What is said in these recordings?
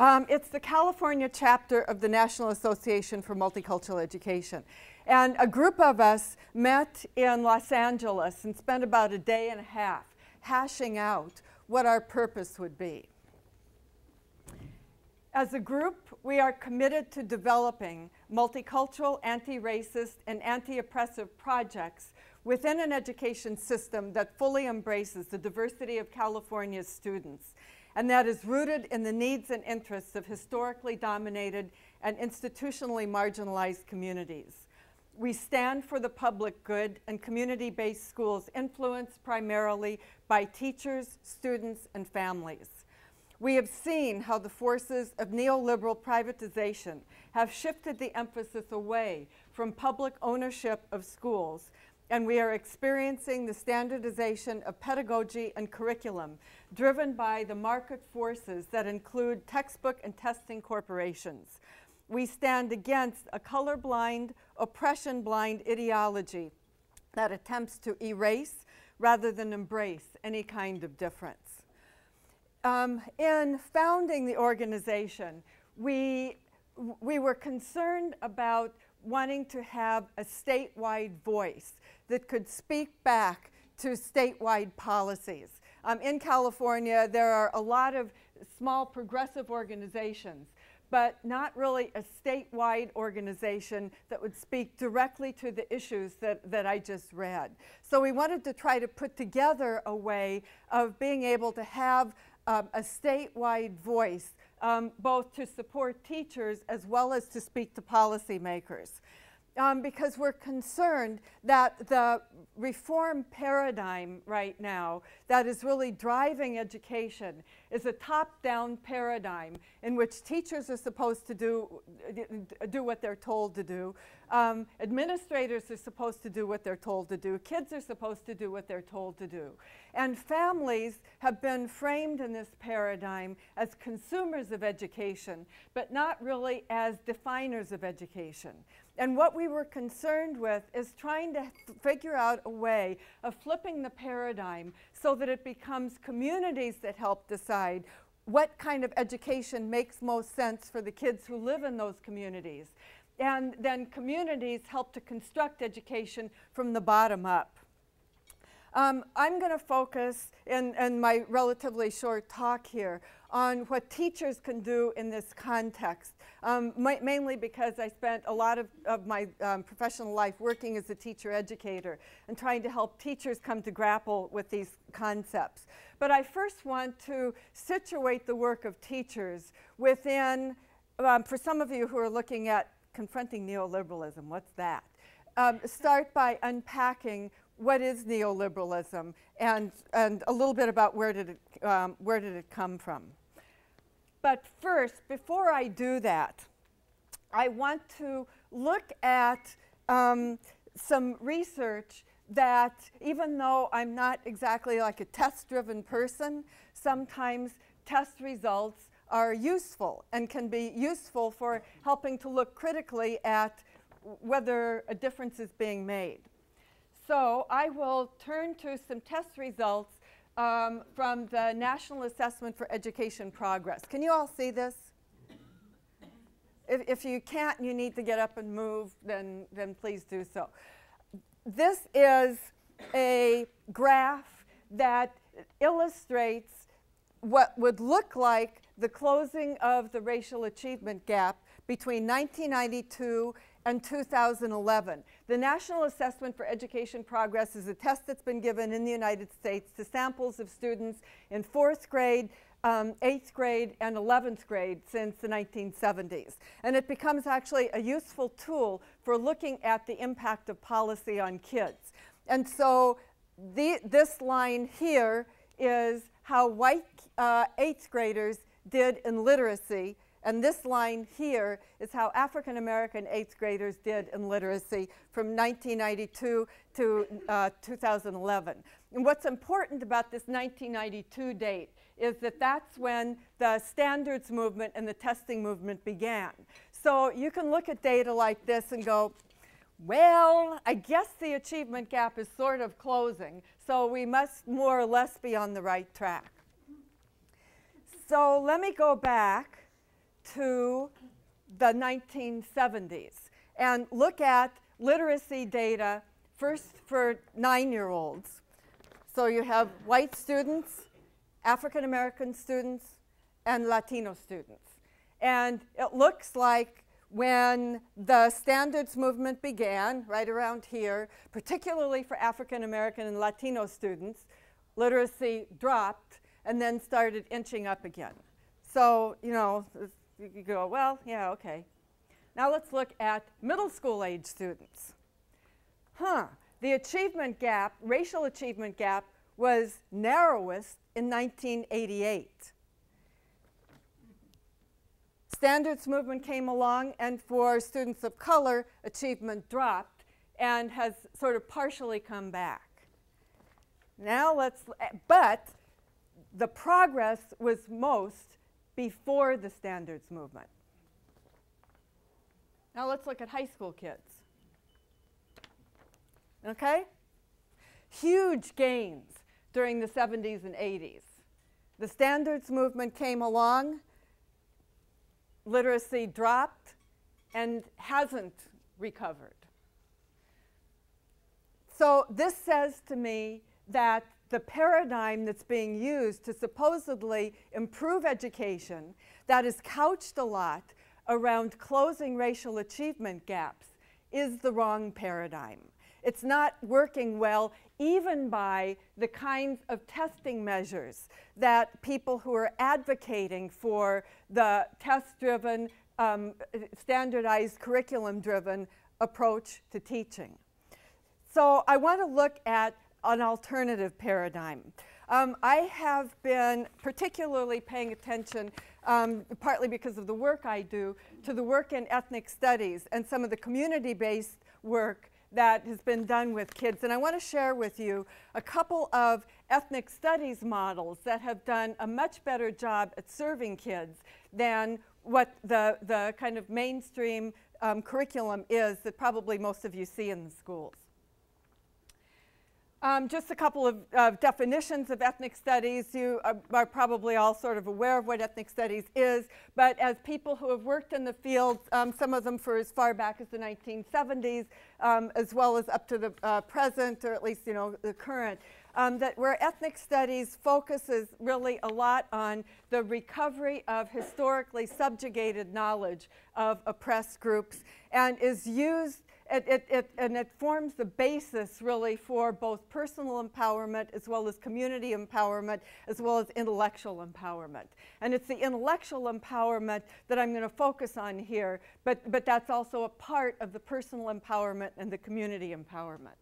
It's the California chapter of the National Association for Multicultural Education. And a group of us met in Los Angeles and spent about a day and a half hashing out what our purpose would be. As a group, we are committed to developing multicultural, anti-racist, and anti-oppressive projects within an education system that fully embraces the diversity of California's students, and that is rooted in the needs and interests of historically dominated and institutionally marginalized communities. We stand for the public good and community-based schools influenced primarily by teachers, students, and families. We have seen how the forces of neoliberal privatization have shifted the emphasis away from public ownership of schools, and we are experiencing the standardization of pedagogy and curriculum driven by the market forces that include textbook and testing corporations. We stand against a colorblind, oppression-blind ideology that attempts to erase rather than embrace any kind of difference. In founding the organization, we were concerned about wanting to have a statewide voice that could speak back to statewide policies. In California, there are a lot of small progressive organizations, but not really a statewide organization that would speak directly to the issues that I just read. So we wanted to try to put together a way of being able to have a statewide voice, both to support teachers as well as to speak to policymakers. Because we're concerned that the reform paradigm right now that is really driving education is a top-down paradigm in which teachers are supposed to do what they're told to do, administrators are supposed to do what they're told to do, kids are supposed to do what they're told to do. And families have been framed in this paradigm as consumers of education, but not really as definers of education. And what we were concerned with is trying to figure out a way of flipping the paradigm so that it becomes communities that help decide what kind of education makes most sense for the kids who live in those communities. And then communities help to construct education from the bottom up. I'm going to focus in my relatively short talk here on what teachers can do in this context, mainly because I spent a lot of my professional life working as a teacher educator and trying to help teachers come to grapple with these concepts. But I first want to situate the work of teachers within, for some of you who are looking at Confronting Neoliberalism, what's that? Start by unpacking what is neoliberalism and a little bit about where did it come from. But first, before I do that, I want to look at some research that, even though I'm not exactly like a test-driven person, sometimes test results are useful and can be useful for helping to look critically at whether a difference is being made. So I will turn to some test results from the National Assessment for Education Progress. Can you all see this? If you can't and you need to get up and move, then please do so. This is a graph that illustrates what would look like the closing of the racial achievement gap between 1992 and 2011. The National Assessment for Education Progress is a test that's been given in the United States to samples of students in 4th grade, 8th grade, and 11th grade since the 1970s. And it becomes actually a useful tool for looking at the impact of policy on kids. And so this line here is how white 8th graders did in literacy, and this line here is how African American 8th graders did in literacy from 1992 to 2011. And what's important about this 1992 date is that that's when the standards movement and the testing movement began. So you can look at data like this and go, well, I guess the achievement gap is sort of closing, so we must more or less be on the right track. So let me go back to the 1970s and look at literacy data first for 9-year-olds. So you have white students, African American students, and Latino students. And it looks like when the standards movement began, right around here, particularly for African American and Latino students, literacy dropped and then started inching up again. So, you know, you go, well, yeah, okay. Now let's look at middle school age students. The achievement gap, racial achievement gap, was narrowest in 1988. Standards movement came along, and for students of color, achievement dropped and has sort of partially come back. Now but the progress was most before the standards movement. Now let's look at high school kids. Okay? Huge gains during the 70s and 80s. The standards movement came along, literacy dropped, and hasn't recovered. So this says to me that the paradigm that's being used to supposedly improve education, that is couched a lot around closing racial achievement gaps, is the wrong paradigm. It's not working well even by the kinds of testing measures that people who are advocating for the test-driven, standardized, curriculum-driven approach to teaching. So I want to look at an alternative paradigm. I have been particularly paying attention, partly because of the work I do, to the work in ethnic studies and some of the community-based work that has been done with kids. And I want to share with you a couple of ethnic studies models that have done a much better job at serving kids than what the kind of mainstream curriculum is that probably most of you see in the schools. Just a couple of definitions of ethnic studies. You are probably all sort of aware of what ethnic studies is, but as people who have worked in the field, some of them for as far back as the 1970s, as well as up to the present, or at least, you know, the current, that where ethnic studies focuses really a lot on the recovery of historically subjugated knowledge of oppressed groups, and is used and it forms the basis really for both personal empowerment as well as community empowerment as well as intellectual empowerment. And it's the intellectual empowerment that I'm going to focus on here, but that's also a part of the personal empowerment and the community empowerment.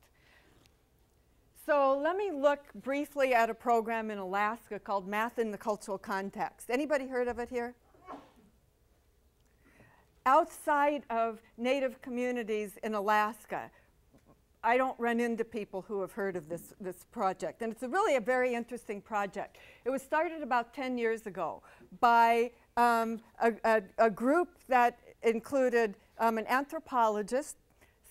So let me look briefly at a program in Alaska called Math in the Cultural Context. Anybody heard of it here? Outside of Native communities in Alaska, I don't run into people who have heard of this project. And it's really a very interesting project. It was started about 10 years ago by a group that included an anthropologist,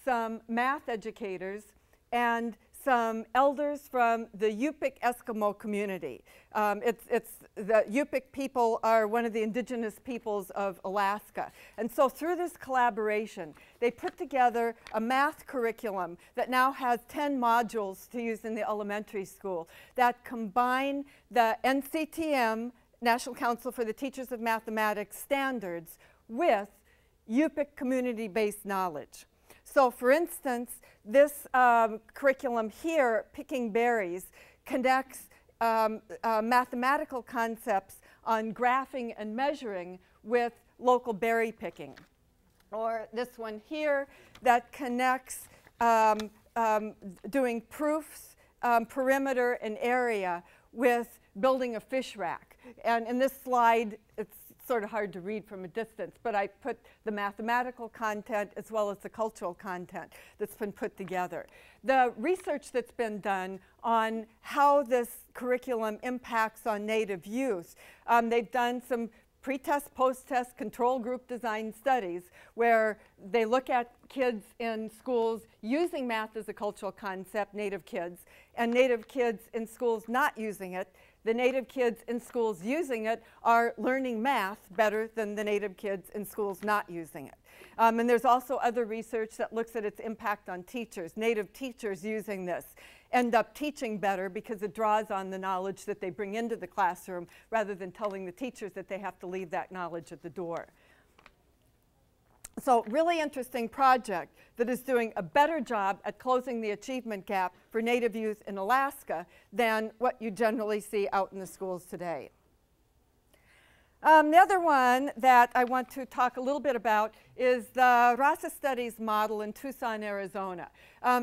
some math educators, and some elders from the Yupik Eskimo community. The Yupik people are one of the indigenous peoples of Alaska. And so through this collaboration, they put together a math curriculum that now has 10 modules to use in the elementary school that combine the NCTM, National Council for the Teachers of Mathematics, standards with Yupik community-based knowledge. So for instance, this curriculum here, Picking Berries, connects mathematical concepts on graphing and measuring with local berry picking. Or this one here that connects doing proofs, perimeter and area with building a fish rack. And in this slide, it's sort of hard to read from a distance, but I put the mathematical content as well as the cultural content that's been put together. The research that's been done on how this curriculum impacts on Native youth, they've done some pre-test, post-test control group design studies where they look at kids in schools using math as a cultural concept, Native kids, and Native kids in schools not using it. the Native kids in schools using it are learning math better than the Native kids in schools not using it. And there's also other research that looks at its impact on teachers. Native teachers using this end up teaching better because it draws on the knowledge that they bring into the classroom rather than telling the teachers that they have to leave that knowledge at the door. So really interesting project that is doing a better job at closing the achievement gap for Native youth in Alaska than what you generally see out in the schools today. The other one that I want to talk a little bit about is the Rasa Studies model in Tucson, Arizona.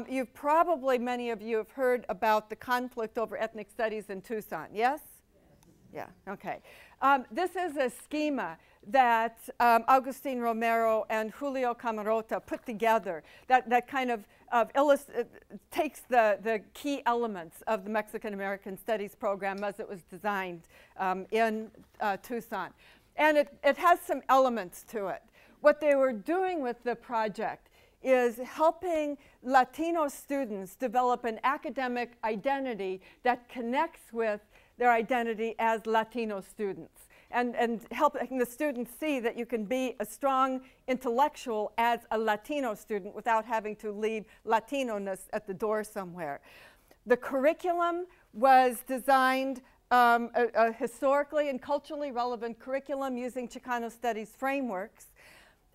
You've probably, many of you have heard about the conflict over ethnic studies in Tucson, yes? Yeah, okay. This is a schema that Agustin Romero and Julio Camarota put together that kind of takes the key elements of the Mexican-American Studies program as it was designed in Tucson. And it has some elements to it. What they were doing with the project is helping Latino students develop an academic identity that connects with their identity as Latino students. And helping the students see that you can be a strong intellectual as a Latino student without having to leave Latino-ness at the door somewhere. The curriculum was designed a historically and culturally relevant curriculum using Chicano studies frameworks.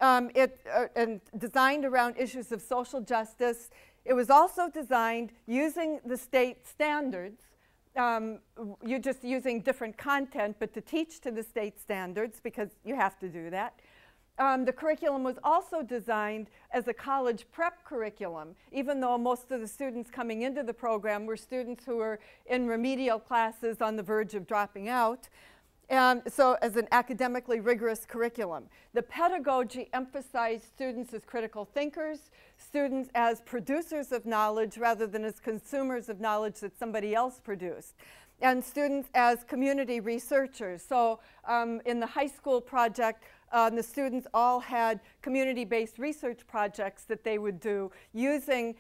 And designed around issues of social justice. It was also designed using the state standards. You're just using different content, but to teach to the state standards, because you have to do that. The curriculum was also designed as a college prep curriculum, even though most of the students coming into the program were students who were in remedial classes on the verge of dropping out. So as an academically rigorous curriculum. The pedagogy emphasized students as critical thinkers, students as producers of knowledge rather than as consumers of knowledge that somebody else produced, and students as community researchers. So in the high school project, the students all had community-based research projects that they would do using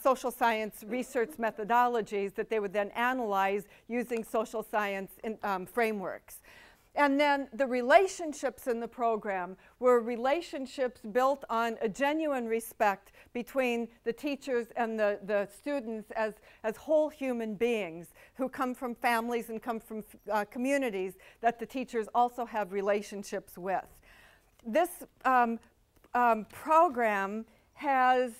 social science research methodologies that they would then analyze using social science frameworks. And then the relationships in the program were relationships built on a genuine respect between the teachers and the students as whole human beings who come from families and come from communities that the teachers also have relationships with. This program has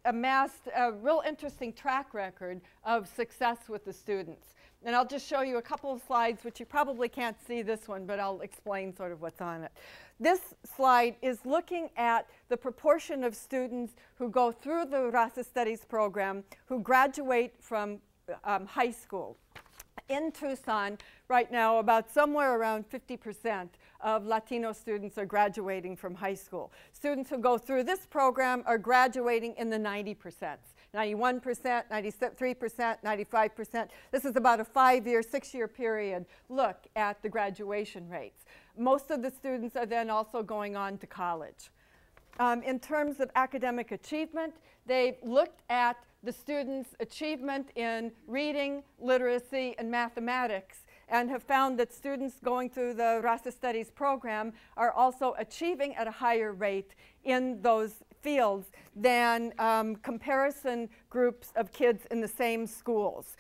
amassed a real interesting track record of success with the students. And I'll just show you a couple of slides, which you probably can't see this one, but I'll explain sort of what's on it. This slide is looking at the proportion of students who go through the Rasa Studies program who graduate from high school. In Tucson, right now, about somewhere around 50% of Latino students are graduating from high school. Students who go through this program are graduating in the 90%. 91%, 93%, 95%. This is about a 5-year, 6-year period look at the graduation rates. Most of the students are then also going on to college. In terms of academic achievement, they've looked at the students' achievement in reading, literacy, and mathematics, and have found that students going through the Rasa Studies program are also achieving at a higher rate in those fields than comparison groups of kids in the same schools.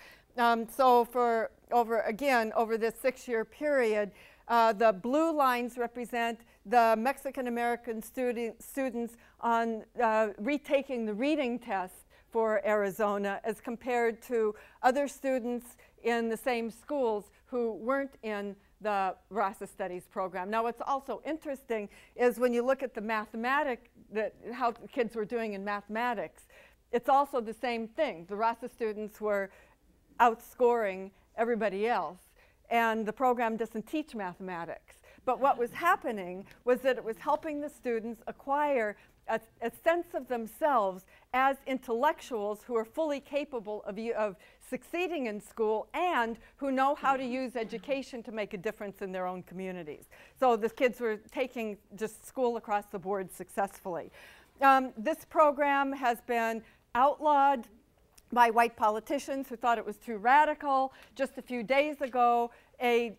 So for over this 6-year period, the blue lines represent the Mexican-American students on retaking the reading test for Arizona as compared to other students in the same schools who weren't in the Rasa Studies program. Now what's also interesting is when you look at the how the kids were doing in mathematics, it's also the same thing. The Rasa students were outscoring everybody else, and the program doesn't teach mathematics. But what was happening was that it was helping the students acquire a sense of themselves as intellectuals who are fully capable of succeeding in school and who know how to use education to make a difference in their own communities. So the kids were taking just school across the board successfully. This program has been outlawed by white politicians who thought it was too radical. Just a few days ago, a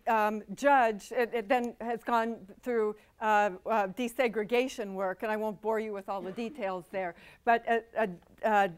judge, it then has gone through desegregation work, and I won't bore you with all the details there, but a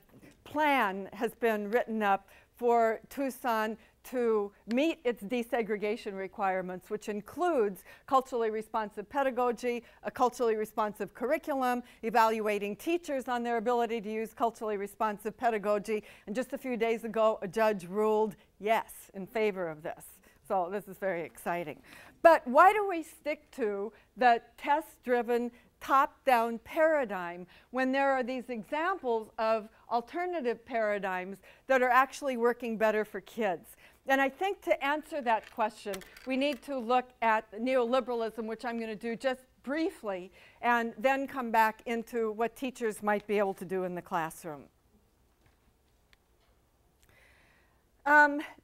plan has been written up for Tucson to meet its desegregation requirements, which includes culturally responsive pedagogy, a culturally responsive curriculum, evaluating teachers on their ability to use culturally responsive pedagogy. And just a few days ago, a judge ruled yes in favor of this. So this is very exciting. But why do we stick to the test-driven, top-down paradigm when there are these examples of alternative paradigms that are actually working better for kids? And I think to answer that question, we need to look at neoliberalism, which I'm going to do just briefly, and then come back into what teachers might be able to do in the classroom.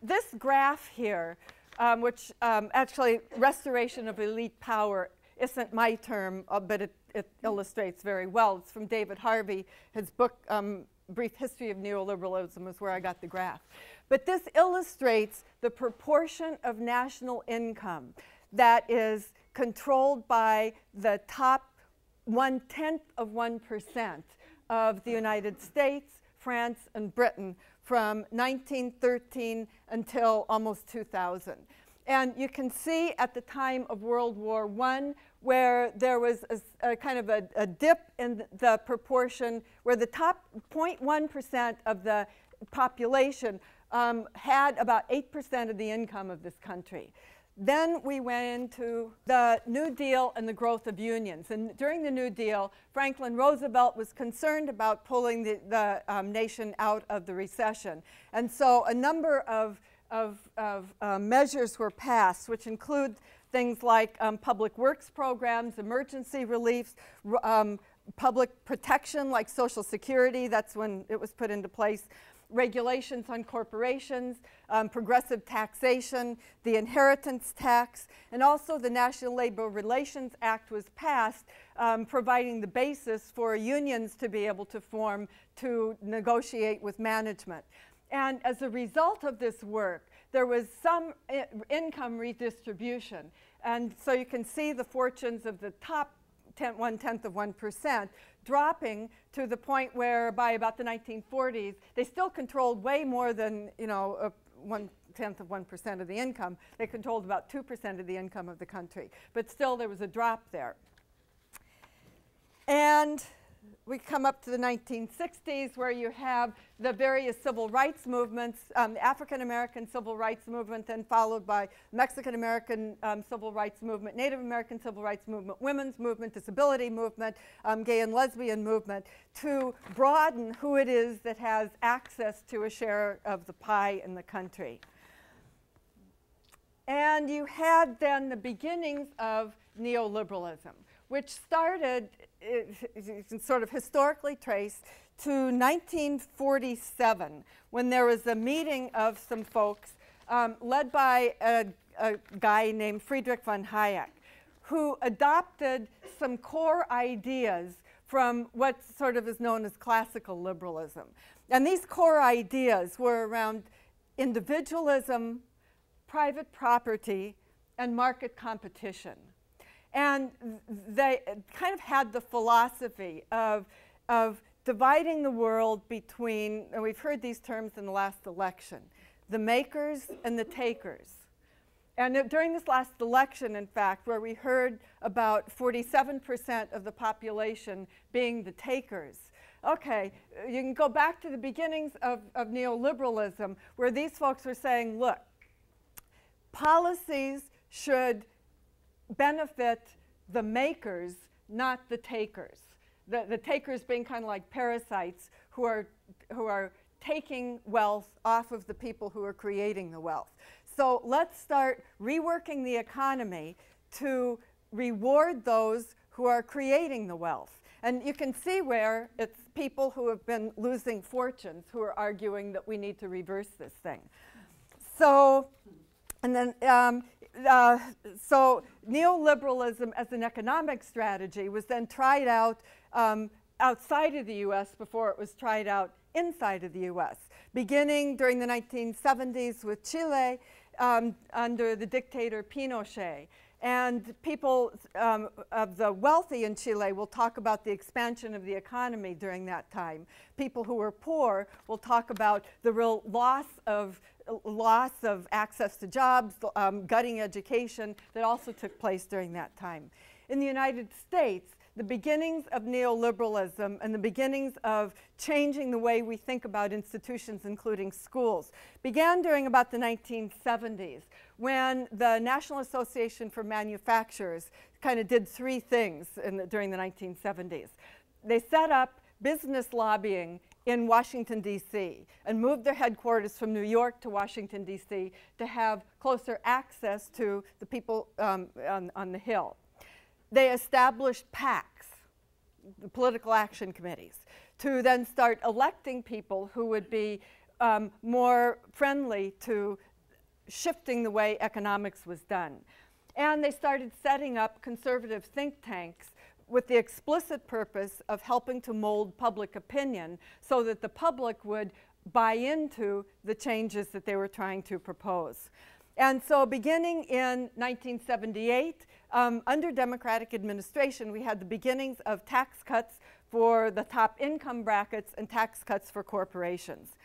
This graph here, which actually restoration of elite power isn't my term, but it illustrates very well. It's from David Harvey. His book, Brief History of Neoliberalism, is where I got the graph. But this illustrates the proportion of national income that is controlled by the top 0.1% of the United States, France, and Britain from 1913 until almost 2000. And you can see at the time of World War I where there was a kind of a dip in the proportion where the top 0.1% of the population had about 8% of the income of this country. Then we went into the New Deal and the growth of unions. And during the New Deal, Franklin Roosevelt was concerned about pulling the nation out of the recession. And so a number of measures were passed, which include things like public works programs, emergency reliefs, public protection like Social Security, that's when it was put into place, regulations on corporations, progressive taxation, the inheritance tax, and also the National Labor Relations Act was passed, providing the basis for unions to be able to form to negotiate with management. And as a result of this work, there was some income redistribution. And so you can see the fortunes of the top 1/10% dropping to the point where by about the 1940s, they still controlled way more than, 0.1% of the income. They controlled about 2% of the income of the country. But still, there was a drop there. And we come up to the 1960s where you have the various civil rights movements, the African-American civil rights movement, then followed by Mexican-American civil rights movement, Native American civil rights movement, women's movement, disability movement, gay and lesbian movement, to broaden who it is that has access to a share of the pie in the country. And you had then the beginnings of neoliberalism, which started, you can sort of historically trace, to 1947, when there was a meeting of some folks led by a guy named Friedrich von Hayek, who adopted some core ideas from what sort of is known as classical liberalism. And these core ideas were around individualism, private property, and market competition. And they kind of had the philosophy of dividing the world between, and we've heard these terms in the last election, the makers and the takers. And during this last election, in fact, where we heard about 47% of the population being the takers, okay, you can go back to the beginnings of neoliberalism, where these folks were saying, look, policies should benefit the makers, not the takers. The takers being kind of like parasites who are taking wealth off of the people who are creating the wealth. So let's start reworking the economy to reward those who are creating the wealth. And you can see where it's people who have been losing fortunes who are arguing that we need to reverse this thing. So, and then, so neoliberalism as an economic strategy was then tried out outside of the US before it was tried out inside of the US. Beginning during the 1970s with Chile, under the dictator Pinochet. And people of the wealthy in Chile will talk about the expansion of the economy during that time. People who were poor will talk about the real loss of access to jobs, gutting education that also took place during that time. In the United States, the beginnings of neoliberalism and the beginnings of changing the way we think about institutions, including schools, began during about the 1970s, when the National Association for Manufacturers kind of did three things during the 1970s. They set up business lobbying in Washington, D.C., and moved their headquarters from New York to Washington, D.C. to have closer access to the people on the Hill. They established PACs, the political action committees, to then start electing people who would be more friendly to shifting the way economics was done. And they started setting up conservative think tanks with the explicit purpose of helping to mold public opinion so that the public would buy into the changes that they were trying to propose. And so beginning in 1978, under Democratic administration, we had the beginnings of tax cuts for the top income brackets and tax cuts for corporations.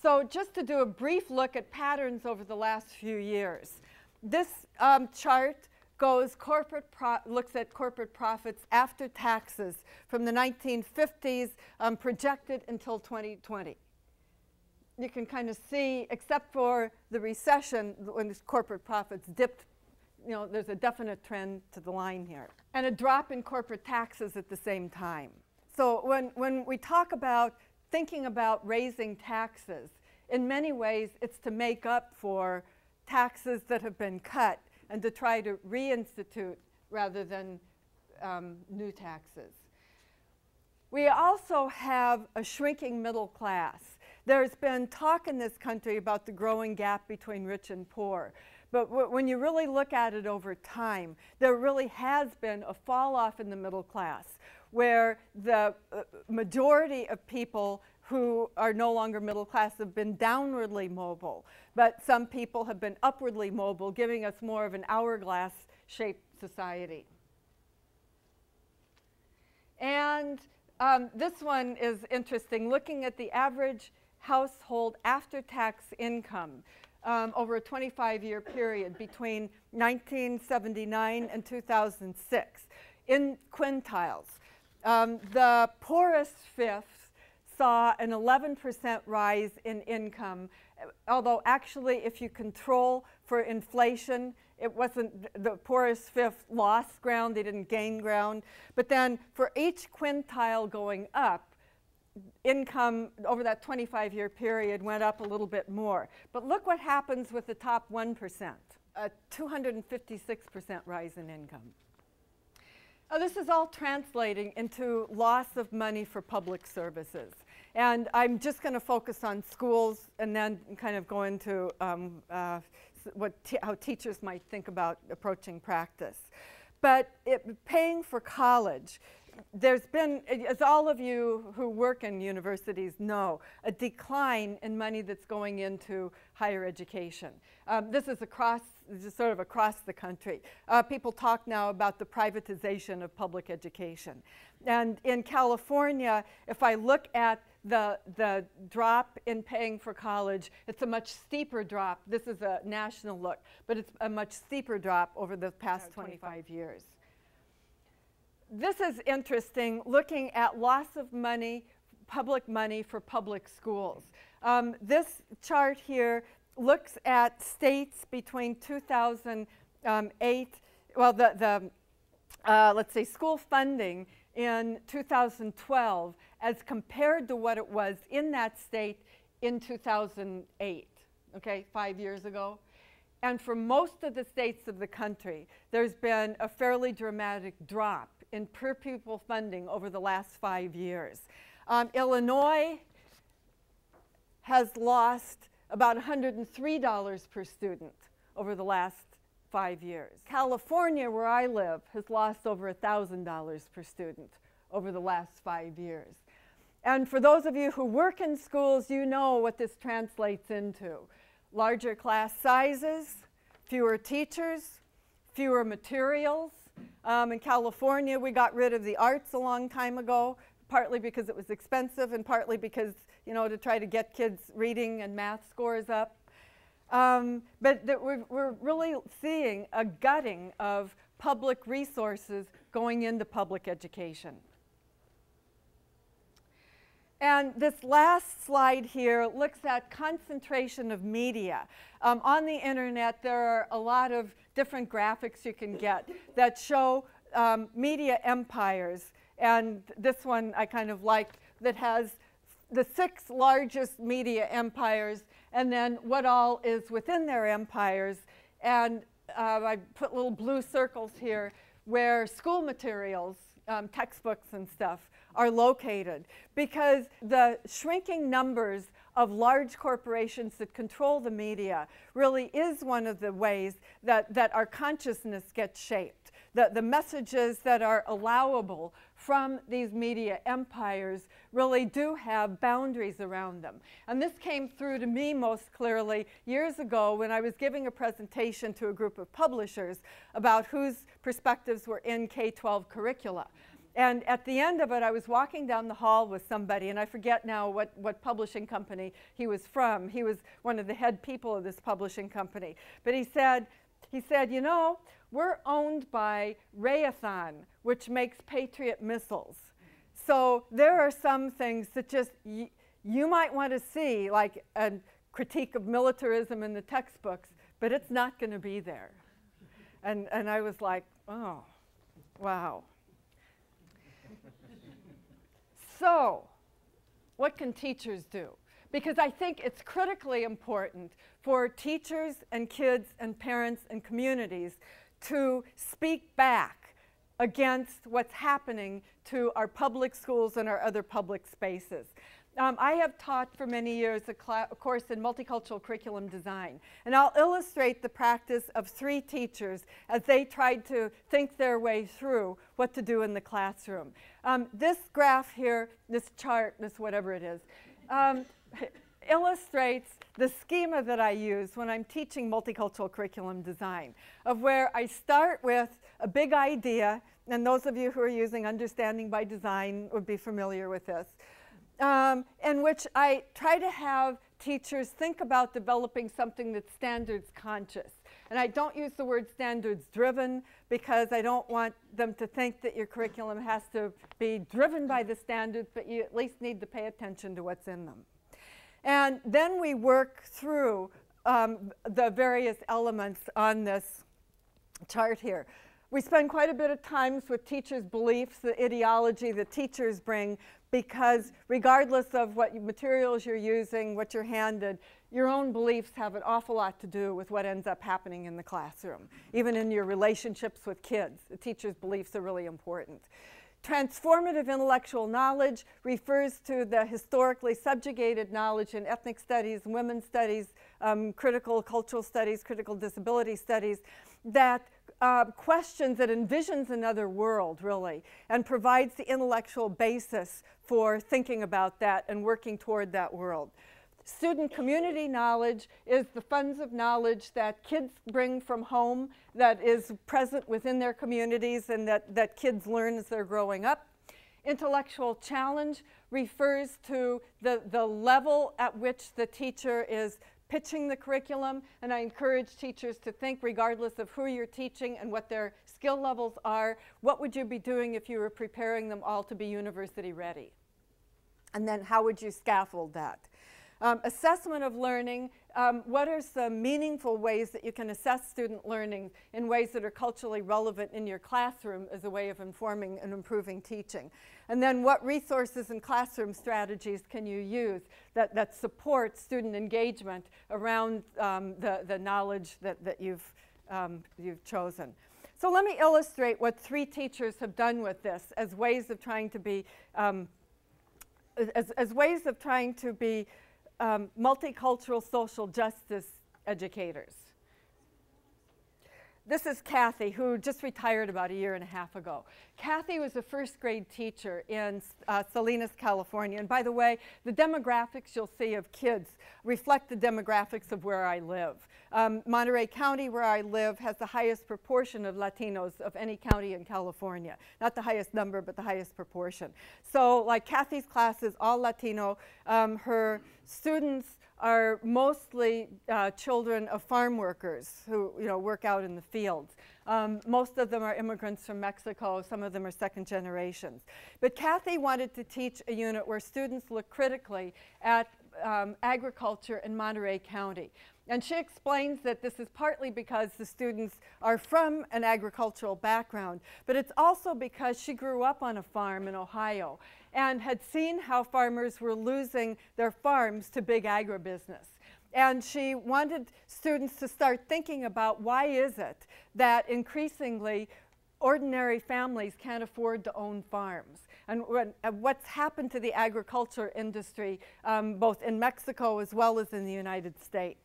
So just to do a brief look at patterns over the last few years, this chart looks at corporate profits after taxes from the 1950s projected until 2020. You can kind of see, except for the recession, when corporate profits dipped, you know, there's a definite trend to the line here. And a drop in corporate taxes at the same time. So when we talk about thinking about raising taxes, in many ways it's to make up for taxes that have been cut and to try to reinstitute rather than new taxes. We also have a shrinking middle class. There's been talk in this country about the growing gap between rich and poor. But when you really look at it over time, there really has been a fall off in the middle class, where the majority of people who are no longer middle class have been downwardly mobile, but some people have been upwardly mobile, giving us more of an hourglass-shaped society. And this one is interesting, looking at the average household after-tax income over a 25-year period between 1979 and 2006 in quintiles. The poorest fifth saw an 11% rise in income, although actually if you control for inflation, it wasn't, the poorest fifth lost ground, they didn't gain ground. But then for each quintile going up, income over that 25-year period went up a little bit more. But look what happens with the top 1%, a 256% rise in income. Now, this is all translating into loss of money for public services. And I'm just going to focus on schools and then kind of go into how teachers might think about approaching practice. But paying for college, there's been, as all of you who work in universities know, a decline in money that's going into higher education. This is sort of across the country. People talk now about the privatization of public education. And in California, if I look at the drop in paying for college, it's a much steeper drop. This is a national look, but it's a much steeper drop over the past 25 years. This is interesting, looking at loss of money, public money for public schools. This chart here looks at states between 2008, well, let's say school funding in 2012 as compared to what it was in that state in 2008, okay, 5 years ago. And for most of the states of the country, there's been a fairly dramatic drop in per pupil funding over the last 5 years. Illinois has lost about $103 per student over the last 5 years. California, where I live, has lost over $1,000 per student over the last 5 years. And for those of you who work in schools, you know what this translates into. larger class sizes, fewer teachers, fewer materials. In California, we got rid of the arts a long time ago, partly because it was expensive and partly because, you know, to try to get kids' reading and math scores up. But that we're really seeing a gutting of public resources going into public education. And this last slide here looks at concentration of media. On the internet, there are a lot of different graphics you can get that show media empires. And this one I kind of like, that has the 6 largest media empires and then what all is within their empires. And I put little blue circles here where school materials, textbooks and stuff, are located, because the shrinking numbers of large corporations that control the media really is one of the ways that our consciousness gets shaped. The messages that are allowable from these media empires really do have boundaries around them. And this came through to me most clearly years ago when I was giving a presentation to a group of publishers about whose perspectives were in K-12 curricula. And at the end of it, I was walking down the hall with somebody, and I forget now what publishing company he was from. He was one of the head people of this publishing company. But he said, you know, we're owned by Raytheon, which makes Patriot missiles. So there are some things that just you might want to see, like a critique of militarism in the textbooks, but it's not going to be there. And I was like, oh, wow. So, what can teachers do? Because I think it's critically important for teachers and kids and parents and communities to speak back against what's happening to our public schools and our other public spaces. I have taught for many years a course in multicultural curriculum design, and I'll illustrate the practice of 3 teachers as they tried to think their way through what to do in the classroom. This graph here, this chart, this whatever it is, illustrates the schema that I use when I'm teaching multicultural curriculum design, of where I start with a big idea, and those of you who are using Understanding by Design would be familiar with this, in which I try to have teachers think about developing something that's standards conscious. And I don't use the word standards driven because I don't want them to think that your curriculum has to be driven by the standards, but you at least need to pay attention to what's in them. And then we work through the various elements on this chart here. We spend quite a bit of time with teachers' beliefs, the ideology that teachers bring, because regardless of what materials you're using, what you're handed, your own beliefs have an awful lot to do with what ends up happening in the classroom. Even in your relationships with kids, the teacher's beliefs are really important. Transformative intellectual knowledge refers to the historically subjugated knowledge in ethnic studies, women's studies, critical cultural studies, critical disability studies, that questions, that envisions another world, really, and provides the intellectual basis for thinking about that and working toward that world. Student community knowledge is the funds of knowledge that kids bring from home that is present within their communities and that kids learn as they're growing up. Intellectual challenge refers to the level at which the teacher is pitching the curriculum, and I encourage teachers to think, regardless of who you're teaching and what their skill levels are, what would you be doing if you were preparing them all to be university ready? And then how would you scaffold that? Assessment of learning, what are some meaningful ways that you can assess student learning in ways that are culturally relevant in your classroom as a way of informing and improving teaching? And then what resources and classroom strategies can you use that support student engagement around the knowledge that you've chosen? So let me illustrate what 3 teachers have done with this as ways of trying to be multicultural social justice educators. this is Kathy, who just retired about a year and a half ago. Kathy was a first grade teacher in Salinas, California. And by the way, the demographics you'll see of kids reflect the demographics of where I live. Monterey County, where I live, has the highest proportion of Latinos of any county in California. Not the highest number, but the highest proportion. So like Kathy's class is all Latino. Her students are mostly children of farm workers who work out in the fields. Most of them are immigrants from Mexico. Some of them are second generations. But Kathy wanted to teach a unit where students look critically at agriculture in Monterey County. And she explains that this is partly because the students are from an agricultural background, but it's also because she grew up on a farm in Ohio and had seen how farmers were losing their farms to big agribusiness. And she wanted students to start thinking about why is it that increasingly ordinary families can't afford to own farms, and what's happened to the agriculture industry both in Mexico as well as in the United States.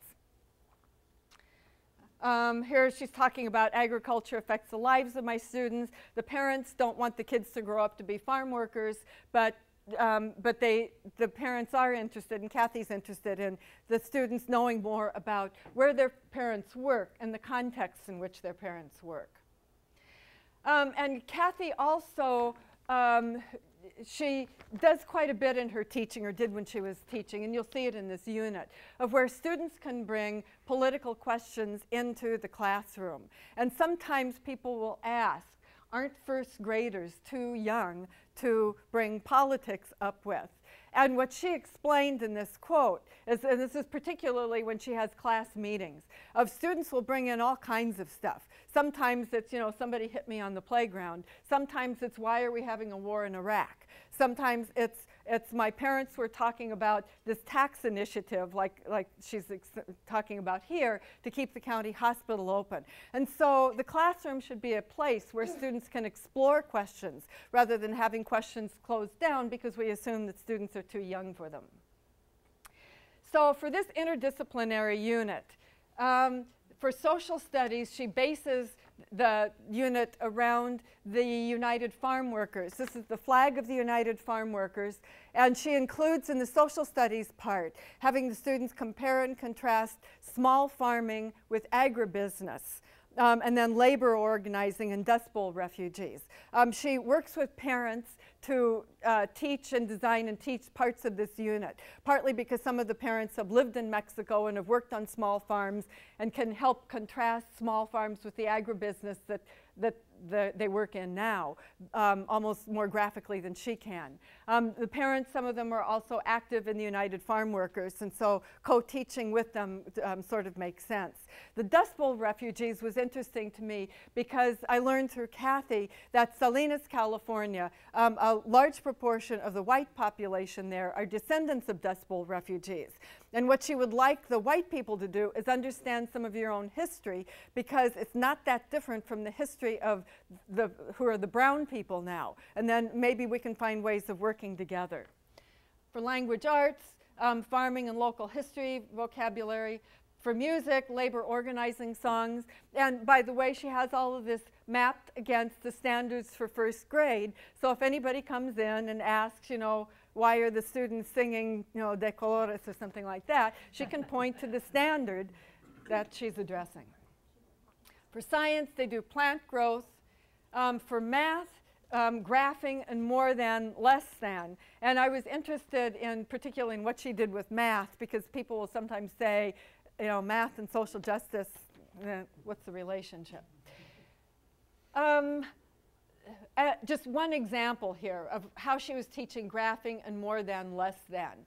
Here she's talking about agriculture affects the lives of my students. The parents don't want the kids to grow up to be farm workers, but the parents are interested, and Kathy's interested in the students knowing more about where their parents work and the context in which their parents work. And Kathy also, she does quite a bit in her teaching, or did when she was teaching, and you'll see it in this unit, of where students can bring political questions into the classroom. And sometimes people will ask, aren't first graders too young to bring politics up with? And what she explained in this quote is, and this is particularly when she has class meetings, of students will bring in all kinds of stuff. Sometimes it's, somebody hit me on the playground. Sometimes it's, why are we having a war in Iraq? Sometimes it's my parents were talking about this tax initiative, like she's talking about here, to keep the county hospital open. And so the classroom should be a place where students can explore questions rather than having questions closed down because we assume that students are too young for them. So for this interdisciplinary unit, for social studies, she bases the unit around the United Farm Workers. This is the flag of the United Farm Workers, and she includes in the social studies part having the students compare and contrast small farming with agribusiness. And then labor organizing and Dust Bowl refugees. She works with parents to teach and design and teach parts of this unit, partly because some of the parents have lived in Mexico and have worked on small farms and can help contrast small farms with the agribusiness that they work in now, almost more graphically than she can. The parents, some of them are also active in the United Farm Workers, and so co-teaching with them sort of makes sense. The Dust Bowl refugees was interesting to me because I learned through Kathy that Salinas, California, a large proportion of the white population there are descendants of Dust Bowl refugees. And what she would like the white people to do is understand some of your own history, because it's not that different from the history of who are the brown people now. And then maybe we can find ways of working together. For language arts, farming and local history, vocabulary. For music, labor organizing songs. And by the way, she has all of this mapped against the standards for first grade. So if anybody comes in and asks, why are the students singing, De Colores or something like that, she can point to the standard that she's addressing. For science, they do plant growth. For math, graphing and more than, less than. And I was interested in particularly in what she did with math, because people will sometimes say, math and social justice, what's the relationship? Just one example here of how she was teaching graphing and more than, less than.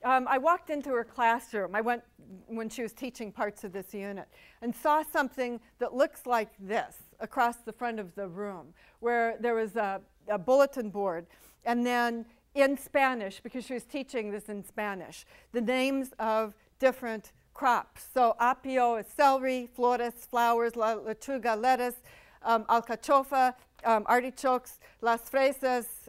I walked into her classroom. I went when she was teaching parts of this unit and saw something that looks like this across the front of the room, where there was a bulletin board, and then in Spanish, because she was teaching this in Spanish, the names of different crops. So apio is celery, flores, flowers, lechuga, lettuce, alcachofa, artichokes, las fresas,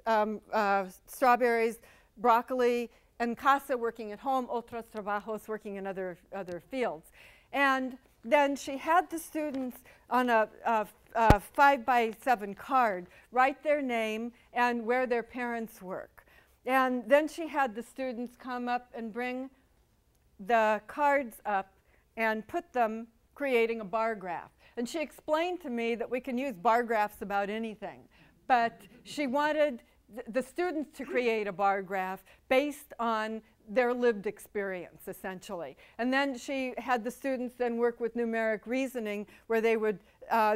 strawberries, broccoli, and casa, working at home, otros trabajos, working in other fields. And then she had the students on a 5x7 card write their name and where their parents work. And then she had the students come up and bring the cards up and put them, creating a bar graph. And she explained to me that we can use bar graphs about anything, but she wanted the students to create a bar graph based on their lived experience, essentially. And then she had the students then work with numeric reasoning, where they would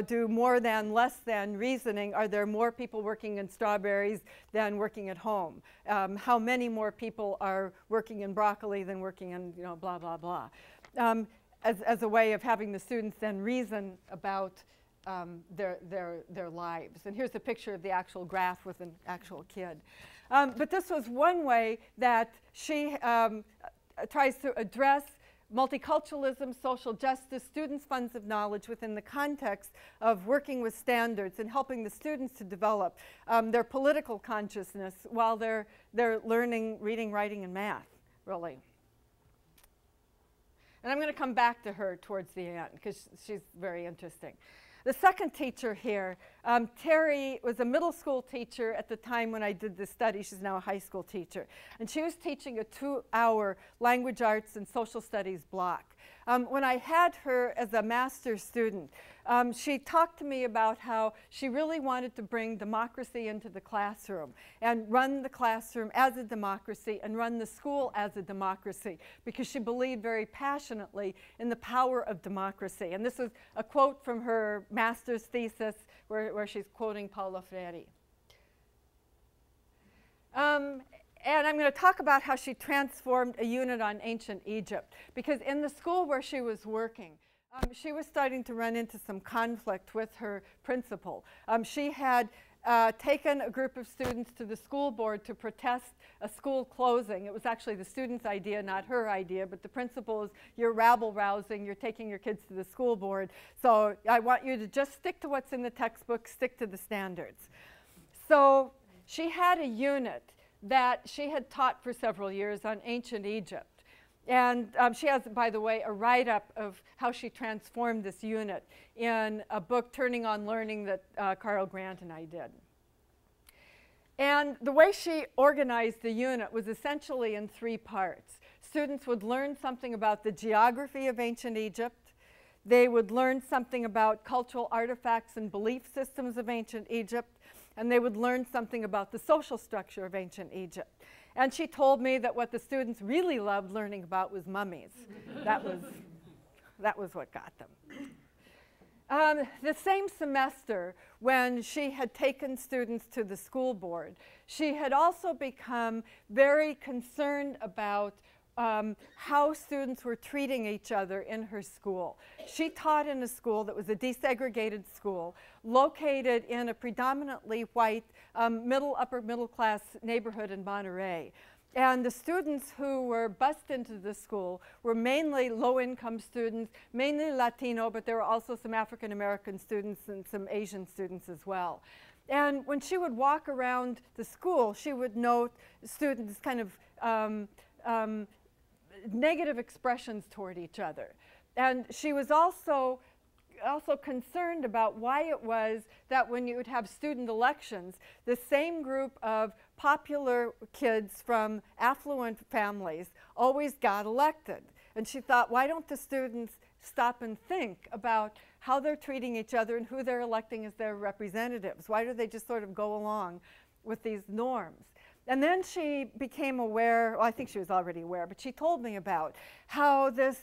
do more than, less than reasoning. Are there more people working in strawberries than working at home? How many more people are working in broccoli than working in, you know, blah, blah, blah. As a way of having the students then reason about their lives. And here's a picture of the actual graph with an actual kid. But this was one way that she tries to address multiculturalism, social justice, students' funds of knowledge within the context of working with standards and helping the students to develop their political consciousness while they're learning reading, writing, and math, really. And I'm going to come back to her towards the end because she's very interesting. The second teacher here, Terry was a middle school teacher at the time when I did this study. She's now a high school teacher. And she was teaching a 2-hour language arts and social studies block. When I had her as a master's student, she talked to me about how she really wanted to bring democracy into the classroom and run the classroom as a democracy and run the school as a democracy, because she believed very passionately in the power of democracy. And this is a quote from her master's thesis where she's quoting Paulo Freire. And I'm going to talk about how she transformed a unit on ancient Egypt, because in the school where she was working, she was starting to run into some conflict with her principal. She had taken a group of students to the school board to protest a school closing. It was actually the student's idea, not her idea, but the principal is, you're rabble-rousing, you're taking your kids to the school board, so I want you to just stick to what's in the textbook, stick to the standards. So she had a unit that she had taught for several years on ancient Egypt. And she has, by the way, a write-up of how she transformed this unit in a book, Turning on Learning, that Carl Grant and I did. And the way she organized the unit was essentially in 3 parts. Students would learn something about the geography of ancient Egypt. They would learn something about cultural artifacts and belief systems of ancient Egypt. And they would learn something about the social structure of ancient Egypt. And she told me that what the students really loved learning about was mummies. That was what got them. The same semester, when she had taken students to the school board, she had also become very concerned about how students were treating each other in her school. She taught in a school that was a desegregated school located in a predominantly white upper middle class neighborhood in Monterey. And the students who were bused into the school were mainly low-income students, mainly Latino, but there were also some African American students and some Asian students as well. And when she would walk around the school, she would note students kind of negative expressions toward each other. And she was also concerned about why it was that when you would have student elections, the same group of popular kids from affluent families always got elected. And she thought, why don't the students stop and think about how they're treating each other and who they're electing as their representatives? Why do they just sort of go along with these norms? And then she became aware, well, I think she was already aware, but she told me about how this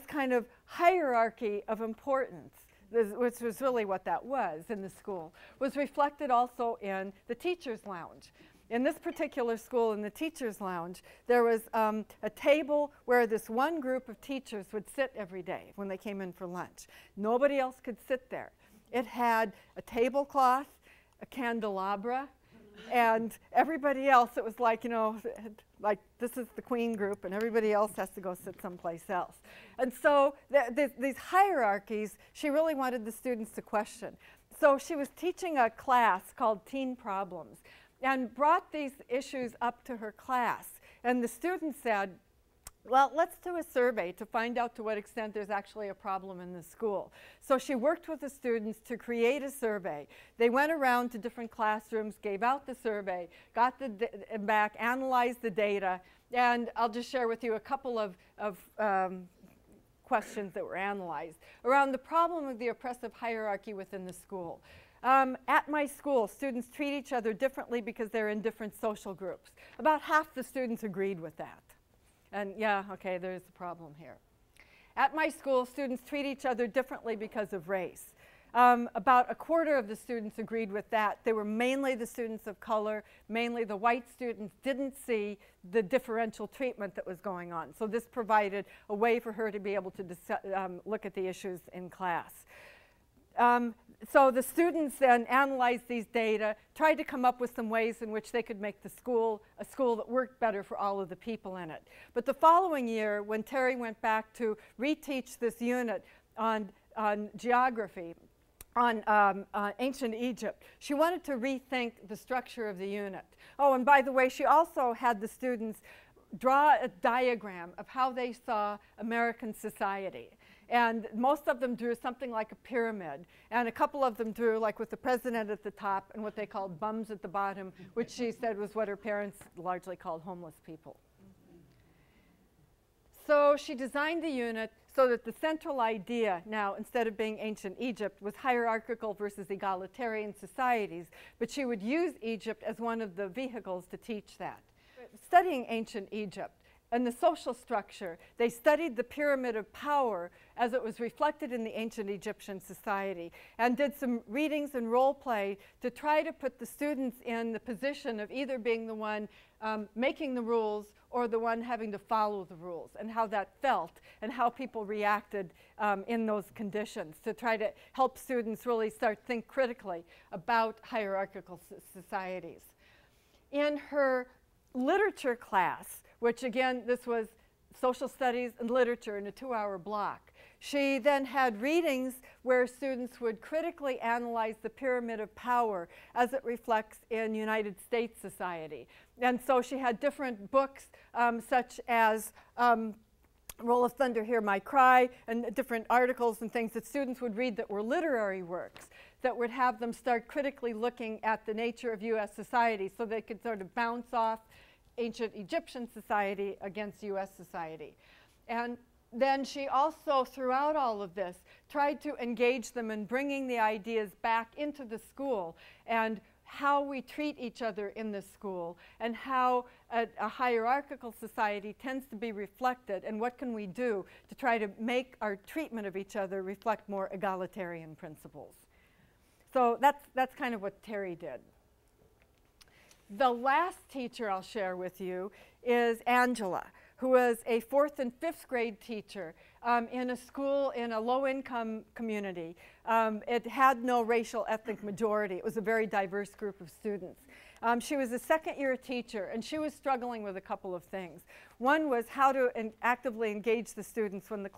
kind of hierarchy of importance, which was really what that was in the school, was reflected also in the teacher's lounge. In this particular school, in the teacher's lounge, there was a table where this one group of teachers would sit every day when they came in for lunch. Nobody else could sit there. It had a tablecloth, a candelabra, and everybody else, it was like, you know, like this is the queen group and everybody else has to go sit someplace else. And so these hierarchies, she really wanted the students to question. So she was teaching a class called Teen Problems and brought these issues up to her class. And the students said, Well, let's do a survey to find out to what extent there's actually a problem in the school. So she worked with the students to create a survey. They went around to different classrooms, gave out the survey, got the back, analyzed the data, and I'll just share with you a couple of questions that were analyzed around the problem of the oppressive hierarchy within the school. At my school, students treat each other differently because they're in different social groups. About half the students agreed with that. And yeah, okay, there's a problem here. At my school, students treat each other differently because of race. About a quarter of the students agreed with that. They were mainly the students of color. Mainly the white students didn't see the differential treatment that was going on. So this provided a way for her to be able to look at the issues in class. So the students then analyzed these data, tried to come up with some ways in which they could make the school a school that worked better for all of the people in it. But the following year, when Terry went back to reteach this unit on geography, on ancient Egypt, she wanted to rethink the structure of the unit. Oh, and by the way, she also had the students draw a diagram of how they saw American society. And most of them drew something like a pyramid. And a couple of them drew like with the president at the top and what they called bums at the bottom, which she said was what her parents largely called homeless people. So she designed the unit so that the central idea now, instead of being ancient Egypt, was hierarchical versus egalitarian societies. But she would use Egypt as one of the vehicles to teach that. Studying ancient Egypt and the social structure, they studied the pyramid of power as it was reflected in the ancient Egyptian society and did some readings and role play to try to put the students in the position of either being the one making the rules or the one having to follow the rules, and how that felt and how people reacted in those conditions, to try to help students really start to think critically about hierarchical societies. In her literature class, which again, this was social studies and literature in a 2-hour block. She then had readings where students would critically analyze the pyramid of power as it reflects in United States society. And so she had different books such as Roll of Thunder, Hear My Cry, and different articles and things that students would read that were literary works that would have them start critically looking at the nature of US society so they could sort of bounce off ancient Egyptian society against US society. And then she also, throughout all of this, tried to engage them in bringing the ideas back into the school and how we treat each other in the school and how a hierarchical society tends to be reflected, and what can we do to try to make our treatment of each other reflect more egalitarian principles. So that's kind of what Terry did. The last teacher I'll share with you is Angela, who was a 4th and 5th grade teacher in a school in a low-income community. It had no racial ethnic majority. It was a very diverse group of students. She was a 2nd-year teacher, and she was struggling with a couple of things. One was how to actively engage the students when the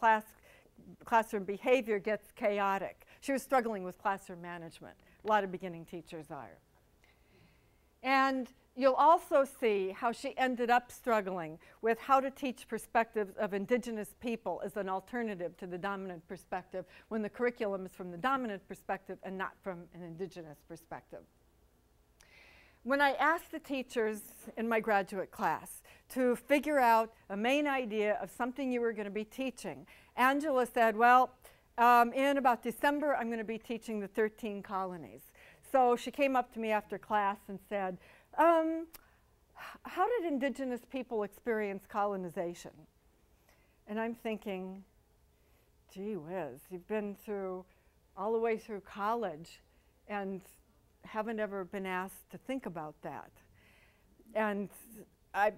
classroom behavior gets chaotic. She was struggling with classroom management. A lot of beginning teachers are. And you'll also see how she ended up struggling with how to teach perspectives of indigenous people as an alternative to the dominant perspective when the curriculum is from the dominant perspective and not from an indigenous perspective. When I asked the teachers in my graduate class to figure out a main idea of something you were going to be teaching, Angela said, well, in about December, I'm going to be teaching the 13 colonies. So she came up to me after class and said, how did indigenous people experience colonization? And I'm thinking, gee whiz, you've been through all the way through college and haven't ever been asked to think about that. And I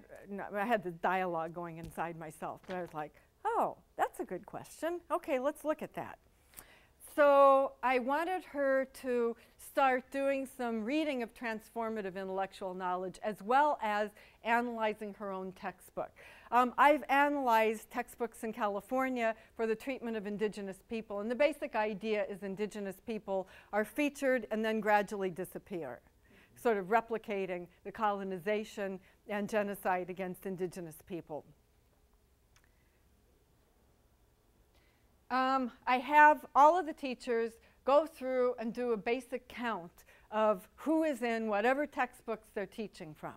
had this dialogue going inside myself, but I was like, oh, that's a good question. Okay, let's look at that. So I wanted her to start doing some reading of transformative intellectual knowledge as well as analyzing her own textbook. I've analyzed textbooks in California for the treatment of indigenous people, and the basic idea is indigenous people are featured and then gradually disappear, sort of replicating the colonization and genocide against indigenous people. I have all of the teachers go through and do a basic count of who is in whatever textbooks they're teaching from.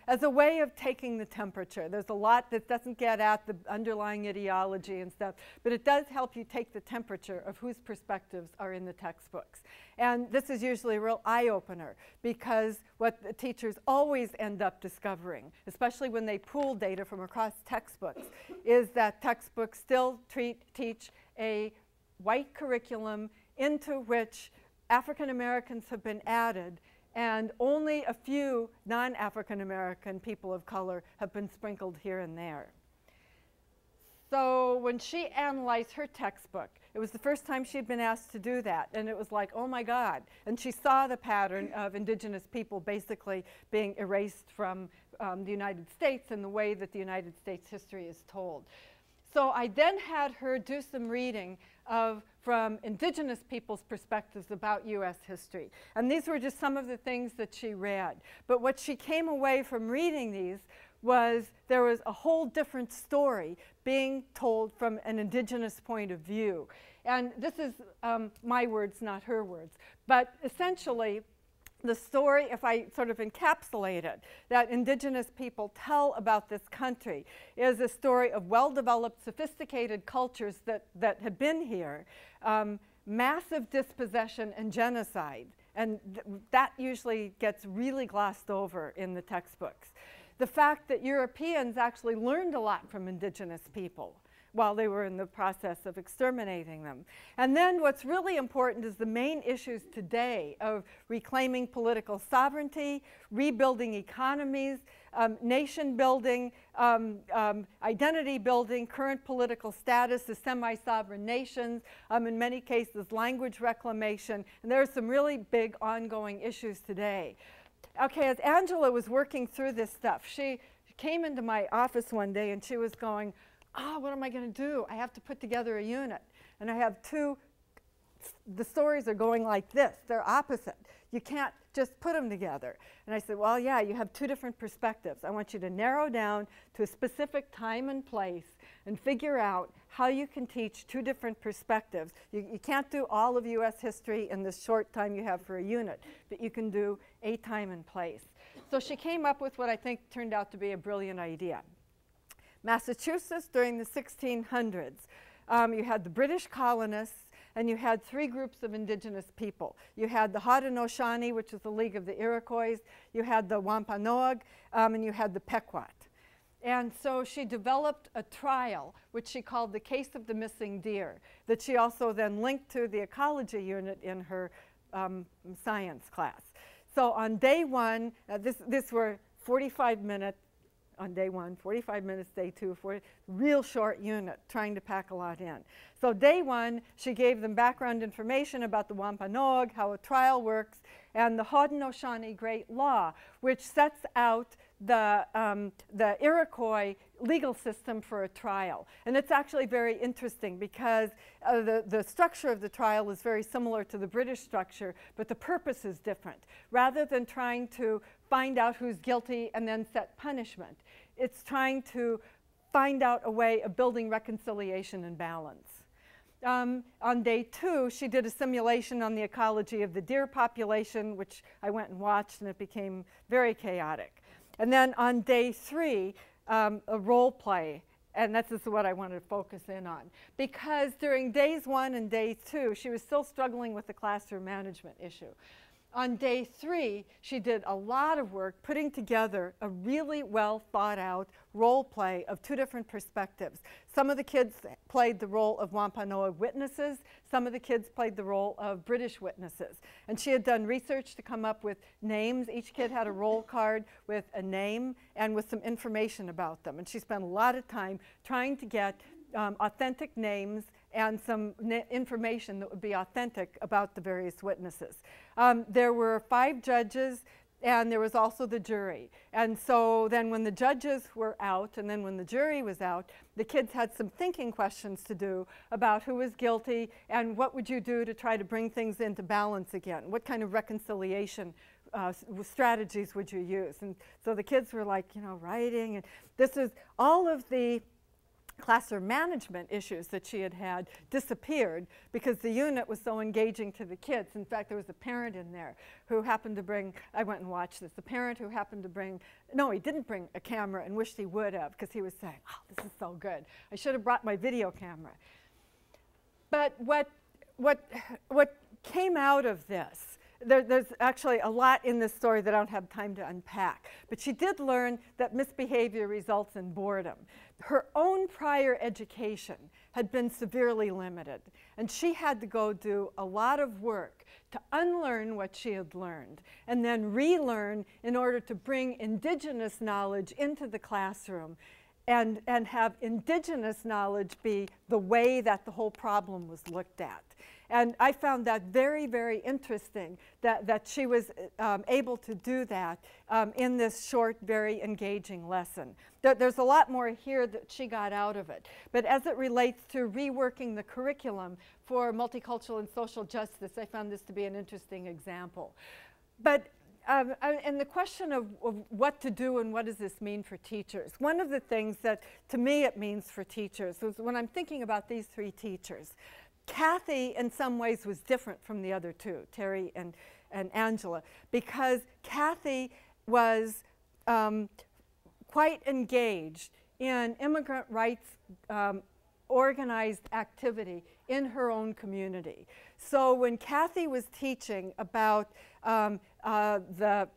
As a way of taking the temperature. There's a lot that doesn't get at the underlying ideology and stuff, but it does help you take the temperature of whose perspectives are in the textbooks. And this is usually a real eye-opener, because what the teachers always end up discovering, especially when they pool data from across textbooks, is that textbooks still teach a white curriculum into which African Americans have been added, and only a few non-African American people of color have been sprinkled here and there. So when she analyzed her textbook, it was the first time she'd been asked to do that, and it was like, oh my God. And she saw the pattern of indigenous people basically being erased from the United States and the way that the United States history is told. So I then had her do some reading from indigenous people's perspectives about US history. And these were just some of the things that she read. But what she came away from reading these was there was a whole different story being told from an indigenous point of view. And this is my words, not her words. But essentially, the story, if I sort of encapsulate it, that indigenous people tell about this country is a story of well-developed, sophisticated cultures that have been here, massive dispossession and genocide. And that usually gets really glossed over in the textbooks. The fact that Europeans actually learned a lot from indigenous people while they were in the process of exterminating them. And then what's really important is the main issues today of reclaiming political sovereignty, rebuilding economies, nation building, identity building, current political status as semi-sovereign nations, in many cases language reclamation, and there are some really big ongoing issues today. Okay, as Angela was working through this stuff, she came into my office one day and she was going, what am I going to do? I have to put together a unit. And I have the stories are going like this. They're opposite. You can't just put them together. And I said, well, yeah, you have two different perspectives. I want you to narrow down to a specific time and place and figure out how you can teach two different perspectives. You can't do all of US history in this short time you have for a unit, but you can do a time and place. So she came up with what I think turned out to be a brilliant idea. Massachusetts during the 1600s, you had the British colonists, and you had three groups of indigenous people. You had the Haudenosaunee, which is the League of the Iroquois, you had the Wampanoag, and you had the Pequot. And so she developed a trial, which she called the Case of the Missing Deer, that she also then linked to the ecology unit in her science class. So on day one, this were 45-minute on day one, 45 minutes, day two, real short unit, trying to pack a lot in. So day one, she gave them background information about the Wampanoag, how a trial works, and the Haudenosaunee Great Law, which sets out the Iroquois legal system for a trial. And it's actually very interesting because the structure of the trial is very similar to the British structure, but the purpose is different. Rather than trying to find out who's guilty and then set punishment, it's trying to find out a way of building reconciliation and balance. On day two, she did a simulation on the ecology of the deer population, which I went and watched, and it became very chaotic. And then on day three, a role play, and this is what I wanted to focus in on. Because during days one and day two, she was still struggling with the classroom management issue. On day three, she did a lot of work putting together a really well thought out role play of two different perspectives. Some of the kids played the role of Wampanoag witnesses. Some of the kids played the role of British witnesses. And she had done research to come up with names. Each kid had a roll card with a name and with some information about them. And she spent a lot of time trying to get authentic names and some information that would be authentic about the various witnesses. There were 5 judges, and there was also the jury. And so then when the judges were out, and then when the jury was out, the kids had some thinking questions to do about who was guilty and what would you do to try to bring things into balance again. What kind of reconciliation strategies would you use? And so the kids were like, you know, writing. And this is all of the classroom management issues that she had had disappeared because the unit was so engaging to the kids. In fact, there was a parent in there who happened to bring, I went and watched this, the parent who happened to bring, no, he didn't bring a camera and wished he would have, because he was saying, oh, this is so good. I should have brought my video camera. But what came out of this, there's actually a lot in this story that I don't have time to unpack. But she did learn that misbehavior results in boredom. Her own prior education had been severely limited, and she had to go do a lot of work to unlearn what she had learned and then relearn in order to bring indigenous knowledge into the classroom and have indigenous knowledge be the way that the whole problem was looked at. And I found that very, very interesting that she was able to do that in this short, very engaging lesson. There's a lot more here that she got out of it. But as it relates to reworking the curriculum for multicultural and social justice, I found this to be an interesting example. But and the question of what to do and what does this mean for teachers, one of the things that to me it means for teachers was when I'm thinking about these three teachers, Kathy in some ways was different from the other two, Terry and Angela, because Kathy was quite engaged in immigrant rights organized activity in her own community. So when Kathy was teaching about the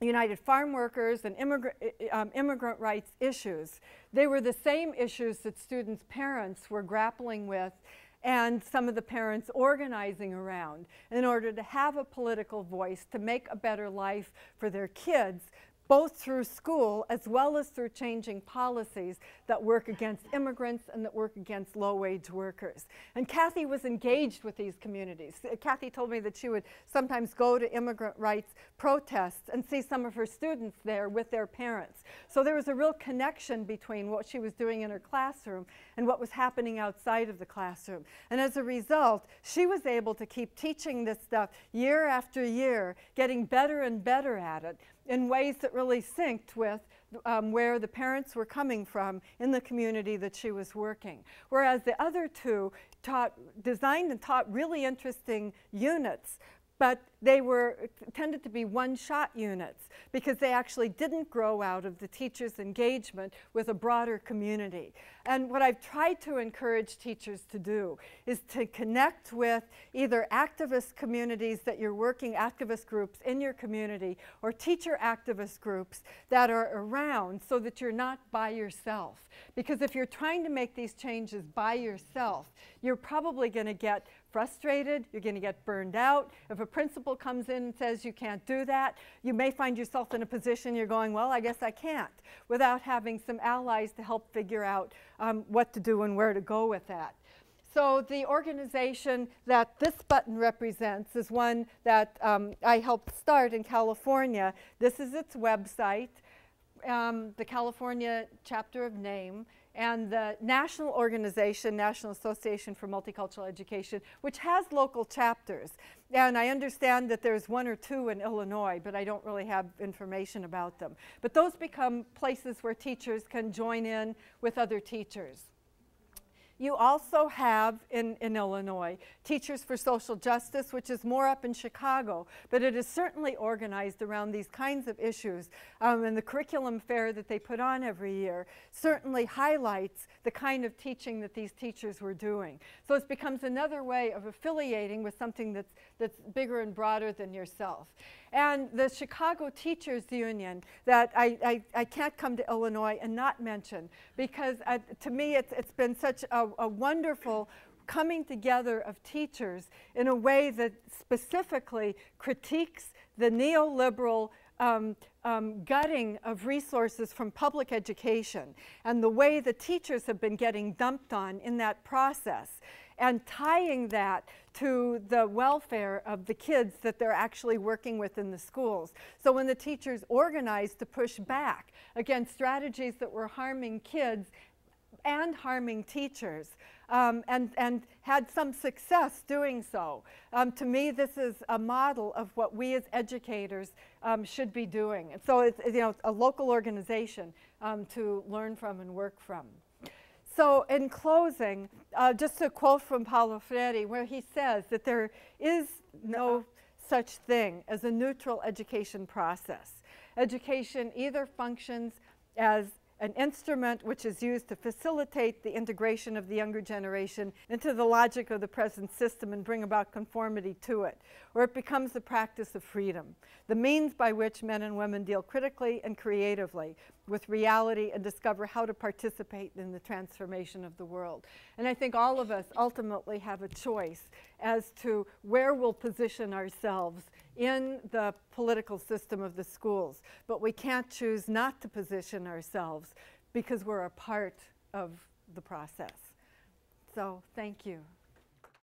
United Farm Workers and immigrant rights issues, they were the same issues that students' parents were grappling with and some of the parents organizing around in order to have a political voice to make a better life for their kids, both through school as well as through changing policies that work against immigrants and that work against low-wage workers. And Kathy was engaged with these communities. Kathy told me that she would sometimes go to immigrant rights protests and see some of her students there with their parents. So there was a real connection between what she was doing in her classroom and what was happening outside of the classroom. And as a result, she was able to keep teaching this stuff year after year, getting better and better at it, in ways that really synced with where the parents were coming from in the community that she was working. Whereas the other two designed and taught really interesting units, but they tended to be one-shot units because they actually didn't grow out of the teachers' engagement with a broader community. And what I've tried to encourage teachers to do is to connect with either activist communities that you're working, activist groups in your community, or teacher activist groups that are around so that you're not by yourself. Because if you're trying to make these changes by yourself, you're probably going to get frustrated, you're going to get burned out. If a principal comes in and says you can't do that, you may find yourself in a position you're going, well, I guess I can't, without having some allies to help figure out what to do and where to go with that. So the organization that this button represents is one that I helped start in California. This is its website, the California chapter of NAME, and the national organization, National Association for Multicultural Education, which has local chapters. And I understand that there's one or two in Illinois, but I don't really have information about them. But those become places where teachers can join in with other teachers. You also have, in Illinois, Teachers for Social Justice, which is more up in Chicago, but it is certainly organized around these kinds of issues. And the curriculum fair that they put on every year certainly highlights the kind of teaching that these teachers were doing. So it becomes another way of affiliating with something that's bigger and broader than yourself. And the Chicago Teachers Union that I can't come to Illinois and not mention, because to me it's been such a wonderful coming together of teachers in a way that specifically critiques the neoliberal gutting of resources from public education and the way the teachers have been getting dumped on in that process, and tying that to the welfare of the kids that they're actually working with in the schools. So when the teachers organized to push back against strategies that were harming kids and harming teachers, and had some success doing so. To me, this is a model of what we as educators should be doing. And so it's a local organization to learn from and work from. So in closing, just a quote from Paulo Freire where he says that there is no such thing as a neutral education process. Education either functions as an instrument which is used to facilitate the integration of the younger generation into the logic of the present system and bring about conformity to it, or it becomes the practice of freedom, the means by which men and women deal critically and creatively with reality and discover how to participate in the transformation of the world. And I think all of us ultimately have a choice as to where we'll position ourselves in the political system of the schools. But we can't choose not to position ourselves because we're a part of the process. So thank you.